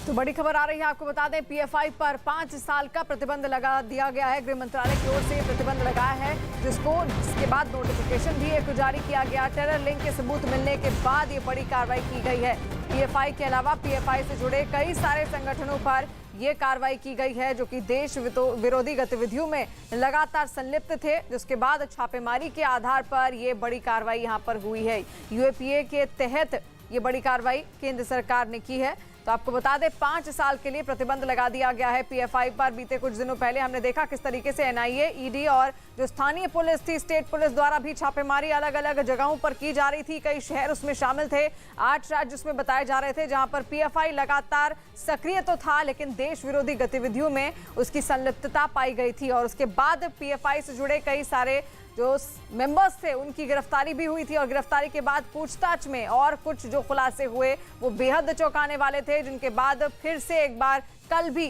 तो बड़ी खबर आ रही है, आपको बता दें पीएफआई पर 5 साल का प्रतिबंध लगा दिया गया है। गृह मंत्रालय की ओर से प्रतिबंध लगाया है, जिसके बाद नोटिफिकेशन भी एक जारी किया गया। टेरर लिंक के सबूत मिलने के बाद ये बड़ी कार्रवाई की गई है। पीएफआई के अलावा पीएफआई से जुड़े कई सारे संगठनों पर ये कार्रवाई की गई है, जो कि देश विरोधी गतिविधियों में लगातार संलिप्त थे, जिसके बाद छापेमारी के आधार पर ये बड़ी कार्रवाई यहाँ पर हुई है। यूएपीए के तहत ये बड़ी कार्रवाई केंद्र सरकार ने की है। तो आपको बता दें 5 साल के लिए प्रतिबंध लगा दिया गया है पीएफआई पर। बीते कुछ दिनों पहले हमने देखा किस तरीके से एनआईए, ईडी और जो स्थानीय पुलिस थी, स्टेट पुलिस द्वारा भी छापेमारी अलग अलग जगहों पर की जा रही थी। कई शहर उसमें शामिल थे, 8 राज्य उसमें बताए जा रहे थे, जहां पर पीएफआई लगातार सक्रिय तो था, लेकिन देश विरोधी गतिविधियों में उसकी संलिप्तता पाई गई थी। और उसके बाद पीएफआई से जुड़े कई सारे जो मेंबर्स थे उनकी गिरफ्तारी भी हुई थी, और गिरफ्तारी के बाद पूछताछ में और कुछ जो खुलासे हुए वो बेहद चौंकाने वाले थे, जिनके बाद फिर से एक बार कल भी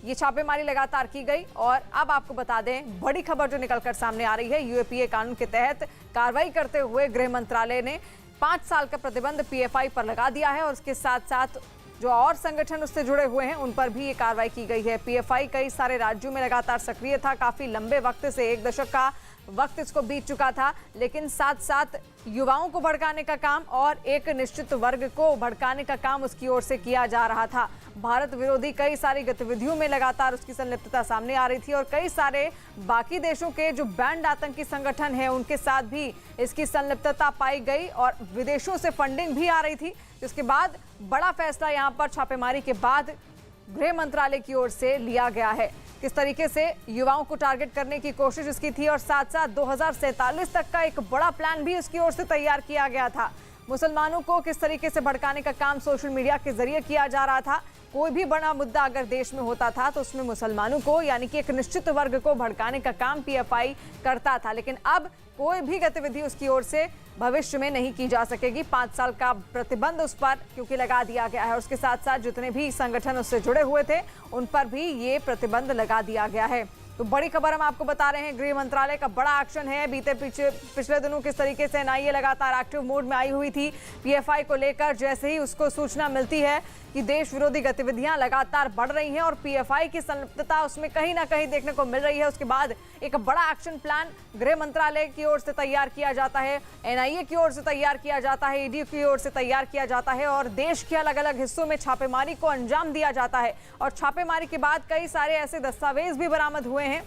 ये छापेमारी लगातार की गई। और अब आपको बता दें बड़ी खबर जो निकलकर सामने आ रही है, यूएपीए कानून के तहत कार्रवाई करते हुए गृह मंत्रालय ने 5 साल का प्रतिबंध पीएफआई पर लगा दिया है, और उसके साथ साथ जो और संगठन उससे जुड़े हुए हैं उन पर भी ये कार्रवाई की गई है। पीएफआई कई सारे राज्यों में लगातार सक्रिय था, काफी लंबे वक्त से, 1 दशक का वक्त इसको बीत चुका था, लेकिन साथ साथ युवाओं को भड़काने का काम और एक निश्चित वर्ग को भड़काने का काम उसकी ओर से किया जा रहा था। भारत विरोधी कई सारी गतिविधियों में लगातार उसकी संलिप्तता सामने आ रही थी, और कई सारे बाकी देशों के जो बैंड आतंकी संगठन हैं उनके साथ भी इसकी संलिप्तता पाई गई, और विदेशों से फंडिंग भी आ रही थी। जिसके बाद बड़ा फैसला यहां पर छापेमारी के बाद गृह मंत्रालय की ओर से लिया गया है। किस तरीके से युवाओं को टारगेट करने की कोशिश इसकी थी, और साथ साथ 2047 तक का एक बड़ा प्लान भी उसकी ओर से तैयार किया गया था। मुसलमानों को किस तरीके से भड़काने का काम सोशल मीडिया के जरिए किया जा रहा था। कोई भी बड़ा मुद्दा अगर देश में होता था तो उसमें मुसलमानों को, यानी कि एक निश्चित वर्ग को भड़काने का काम पीएफआई करता था, लेकिन अब कोई भी गतिविधि उसकी ओर से भविष्य में नहीं की जा सकेगी। 5 साल का प्रतिबंध उस पर क्योंकि लगा दिया गया है, उसके साथ साथ जितने भी संगठन उससे जुड़े हुए थे उन पर भी ये प्रतिबंध लगा दिया गया है। तो बड़ी खबर हम आपको बता रहे हैं, गृह मंत्रालय का बड़ा एक्शन है। पिछले दिनों किस तरीके से एनआईए लगातार एक्टिव मोड में आई हुई थी पीएफआई को लेकर। जैसे ही उसको सूचना मिलती है कि देश विरोधी गतिविधियां लगातार बढ़ रही हैं और पीएफआई की संलिप्तता उसमें कहीं ना कहीं देखने को मिल रही है, उसके बाद एक बड़ा एक्शन प्लान गृह मंत्रालय की ओर से तैयार किया जाता है, एनआईए की ओर से तैयार किया जाता है, ईडी की ओर से तैयार किया जाता है, और देश के अलग अलग हिस्सों में छापेमारी को अंजाम दिया जाता है। और छापेमारी के बाद कई सारे ऐसे दस्तावेज भी बरामद हुए हैं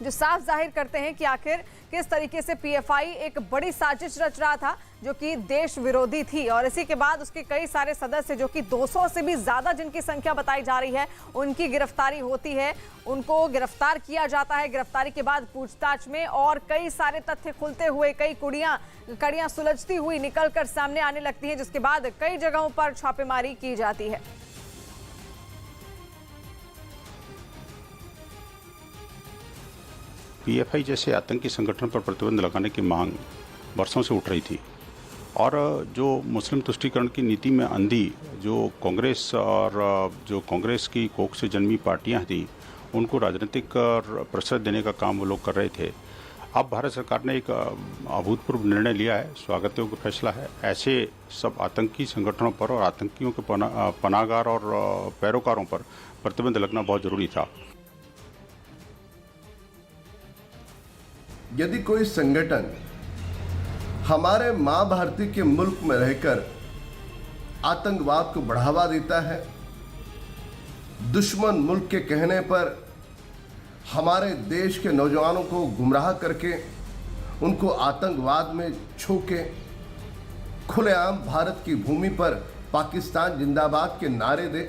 जो साफ जाहिर करते हैं कि आखिर किस तरीके से पीएफआई एक बड़ी साजिश रच रहा था जो कि देश विरोधी थी। और इसी के बाद उसके कई सारे सदस्य, जो कि 200 से भी ज्यादा जिनकी संख्या बताई जा रही है, उनकी गिरफ्तारी होती है, उनको गिरफ्तार किया जाता है। गिरफ्तारी के बाद पूछताछ में और कई सारे तथ्य खुलते हुए, कई कड़ियां सुलझती हुई निकलकर सामने आने लगती हैं, जिसके बाद कई जगहों पर छापेमारी की जाती है। पीएफआई जैसे आतंकी संगठन पर प्रतिबंध लगाने की मांग वर्षों से उठ रही थी, और जो मुस्लिम तुष्टीकरण की नीति में अंधी जो कांग्रेस और जो कांग्रेस की कोख से जन्मी पार्टियां थी, उनको राजनीतिक प्रसर देने का काम वो लोग कर रहे थे। अब भारत सरकार ने एक अभूतपूर्व निर्णय लिया है, स्वागत योग्य फैसला है। ऐसे सब आतंकी संगठनों पर और आतंकियों के पनाहगार और पैरोकारों पर प्रतिबंध लगना बहुत जरूरी था। यदि कोई संगठन हमारे मां भारती के मुल्क में रहकर आतंकवाद को बढ़ावा देता है, दुश्मन मुल्क के कहने पर हमारे देश के नौजवानों को गुमराह करके उनको आतंकवाद में झोंके, खुलेआम भारत की भूमि पर पाकिस्तान जिंदाबाद के नारे दे,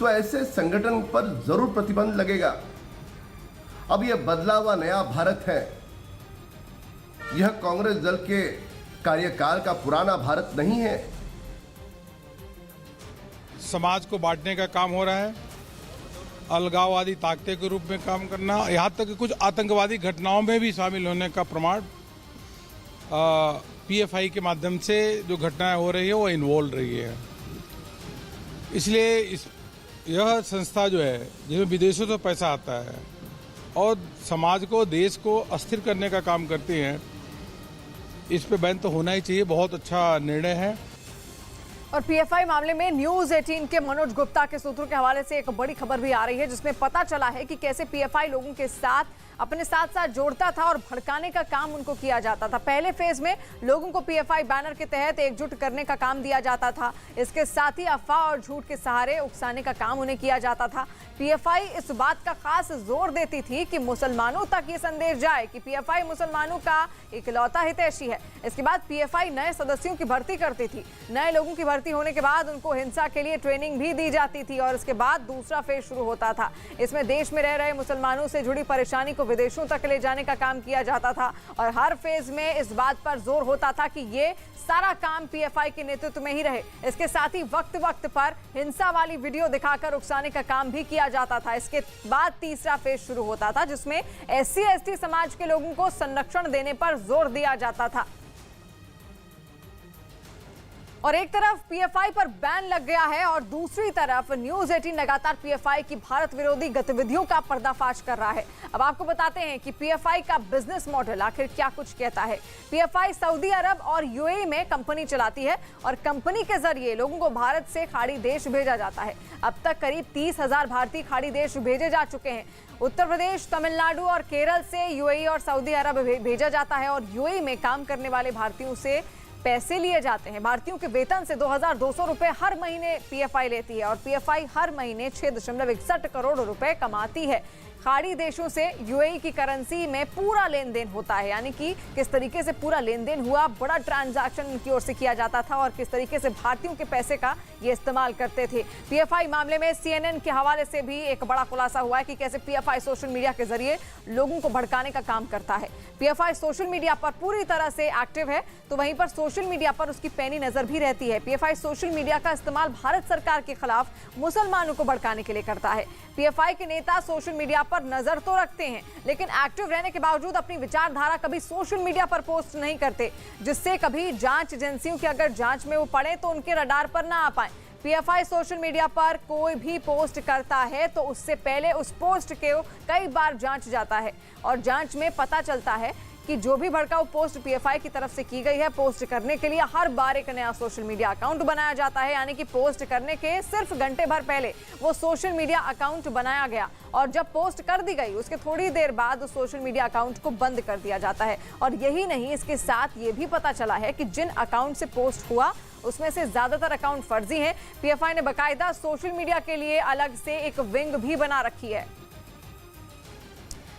तो ऐसे संगठन पर जरूर प्रतिबंध लगेगा। अब यह बदला हुआ नया भारत है, यह कांग्रेस दल के कार्यकाल का पुराना भारत नहीं है। समाज को बांटने का काम हो रहा है, अलगाववादी ताकतें के रूप में काम करना, यहाँ तक कि कुछ आतंकवादी घटनाओं में भी शामिल होने का प्रमाण पीएफआई के माध्यम से जो घटनाएं हो रही है वो इन्वॉल्व रही है। इसलिए यह संस्था जो है, जिसमें विदेशों से पैसा आता है और समाज को, देश को अस्थिर करने का काम करती हैं, इस पे बैन तो होना ही चाहिए। बहुत अच्छा निर्णय है। और पीएफआई मामले में न्यूज 18 के मनोज गुप्ता के सूत्रों के हवाले से एक बड़ी खबर भी आ रही है, जिसमें पता चला है कि कैसे पीएफआई लोगों के साथ अपने साथ साथ जोड़ता था और भड़काने का काम उनको किया जाता था। पहले फेज में लोगों को पीएफआई बैनर के तहत एकजुट करने का काम दिया जाता था। इसके साथ ही अफवाह और झूठ के सहारे उकसाने का काम उन्हें किया जाता था। पीएफआई इस बात का खास जोर देती थी कि मुसलमानों तक ये संदेश जाए कि पीएफआई मुसलमानों का इकलौता हितैषी है। इसके बाद पीएफआई नए सदस्यों की भर्ती करती थी। नए लोगों की भर्ती होने के बाद उनको हिंसा के लिए ट्रेनिंग भी दी जाती थी और इसके बाद दूसरा फेज शुरू होता था। इसमें देश में रह रहे मुसलमानों से जुड़ी परेशानी को विदेशों तक ले जाने का काम किया जाता था और हर फेज में इस बात पर जोर होता था कि ये सारा काम पीएफआई के नेतृत्व में ही रहे। इसके साथ ही वक्त वक्त पर हिंसा वाली वीडियो दिखाकर उकसाने का काम भी किया जाता था। इसके बाद तीसरा फेज शुरू होता था, जिसमें SC/ST समाज के लोगों को संरक्षण देने पर जोर दिया जाता था। और एक तरफ पीएफआई पर बैन लग गया है और दूसरी तरफ न्यूज 18 लगातार पीएफआई की भारत विरोधी गतिविधियों का पर्दाफाश कर रहा है। अब आपको बताते हैं कि पीएफआई का बिजनेस मॉडल आखिर क्या कुछ कहता है। पीएफआई सऊदी अरब और यूएई में कंपनी चलाती है और कंपनी के जरिए लोगों को भारत से खाड़ी देश भेजा जाता है। अब तक करीब 30,000 भारतीय खाड़ी देश भेजे जा चुके हैं। उत्तर प्रदेश, तमिलनाडु और केरल से यूएई और सऊदी अरब भेजा जाता है और यूएई में काम करने वाले भारतीयों से पैसे लिए जाते हैं। भारतीयों के वेतन से 2,200 रुपए हर महीने पीएफआई लेती है और पीएफआई हर महीने 6.61 करोड़ रुपए कमाती है। खाड़ी देशों से यूएई की करेंसी में पूरा लेन देन होता है, यानी कि किस तरीके से पूरा लेन देन हुआ, बड़ा ट्रांजैक्शन की ओर से किया जाता था और किस तरीके से भारतीयों के पैसे का ये इस्तेमाल करते थे। पीएफआई मामले में CNN के हवाले से भी एक बड़ा खुलासा हुआ है कि कैसे पीएफआई सोशल मीडिया के जरिए लोगों को भड़काने का काम करता है। पीएफआई सोशल मीडिया पर पूरी तरह से एक्टिव है, तो वहीं पर सोशल मीडिया पर उसकी पैनी नजर भी रहती है। पीएफआई सोशल मीडिया का इस्तेमाल भारत सरकार के खिलाफ मुसलमानों को भड़काने के लिए करता है। पीएफआई के नेता सोशल मीडिया पर नजर तो रखते हैं, लेकिन एक्टिव रहने के बावजूद अपनी विचारधारा कभी सोशल मीडिया पर पोस्ट नहीं करते, जिससे कभी जांच एजेंसियों की अगर जांच में वो पड़े तो उनके रडार पर ना आ पाए। पीएफआई सोशल मीडिया पर कोई भी पोस्ट करता है तो उससे पहले उस पोस्ट के कई बार जांच जाता है और जांच में पता चलता है कि जो भी भड़काऊ पोस्ट पीएफआई की तरफ से की गई है, पोस्ट करने के लिए हर बार एक नया सोशल मीडिया अकाउंट बनाया जाता है। यानी कि पोस्ट करने के सिर्फ घंटे भर पहले वो सोशल मीडिया अकाउंट बनाया गया और जब पोस्ट कर दी गई उसके थोड़ी देर बाद उस सोशल मीडिया अकाउंट को बंद कर दिया जाता है। और यही नहीं, इसके साथ ये भी पता चला है कि जिन अकाउंट से पोस्ट हुआ उसमें से ज्यादातर अकाउंट फर्जी हैं। पीएफआई ने बाकायदा सोशल मीडिया के लिए अलग से एक विंग भी बना रखी है।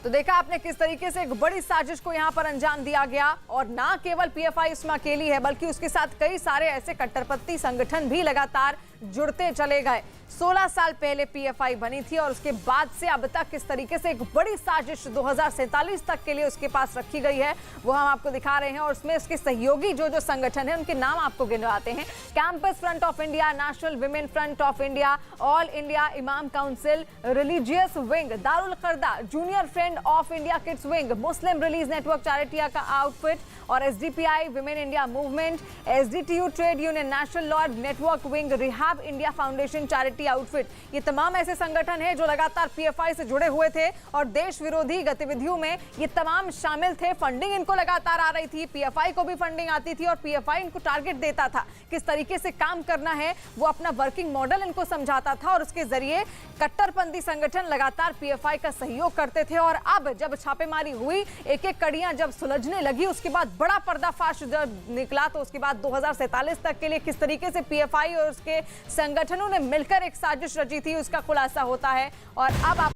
तो देखा आपने किस तरीके से एक बड़ी साजिश को यहां पर अंजाम दिया गया और ना केवल पीएफआई इसमें अकेली है, बल्कि उसके साथ कई सारे ऐसे कट्टरपंथी संगठन भी लगातार जुड़ते चले गए। 16 साल पहले पीएफआई बनी थी और उसके बाद से अब तक किस तरीके से एक बड़ी साजिश 2047 तक के लिए उसके पास रखी गई है वो हम आपको दिखा रहे हैं। और उसमें उसके सहयोगी जो संगठन है उनके नाम आपको गिनवाते हैं। Campus Front of India, National Women Front of India, All India Imam Council, religious wing, दारुल खर्दा, junior friend of India kids wing, Muslim relief network charity का आउटफिट और SDPI Women India Movement, SDTU trade union national law network wing, Rehab India Foundation charity outfit. ये तमाम ऐसे संगठन हैं जो लगातार पीएफआई से जुड़े हुए थे और देश विरोधी गतिविधियों में ये तमाम शामिल थे। फंडिंग इनको लगातार आ रही थी, पीएफआई को भी फंडिंग आती थी और पीएफआई इनको टारगेट देता था किस तरीके से काम करना है। वो अपना वर्किंग मॉडल इनको समझाता था और उसके जरिए कट्टरपंथी संगठन लगातार पीएफआई का सहयोग करते थे। और अब जब छापेमारी हुई, एक एक कड़ियां जब सुलझने लगी, उसके बाद बड़ा पर्दाफाश जब निकला तो उसके बाद 2047 तक के लिए किस तरीके से पीएफआई और उसके संगठनों ने मिलकर एक साजिश रची थी उसका खुलासा होता है। और अब आप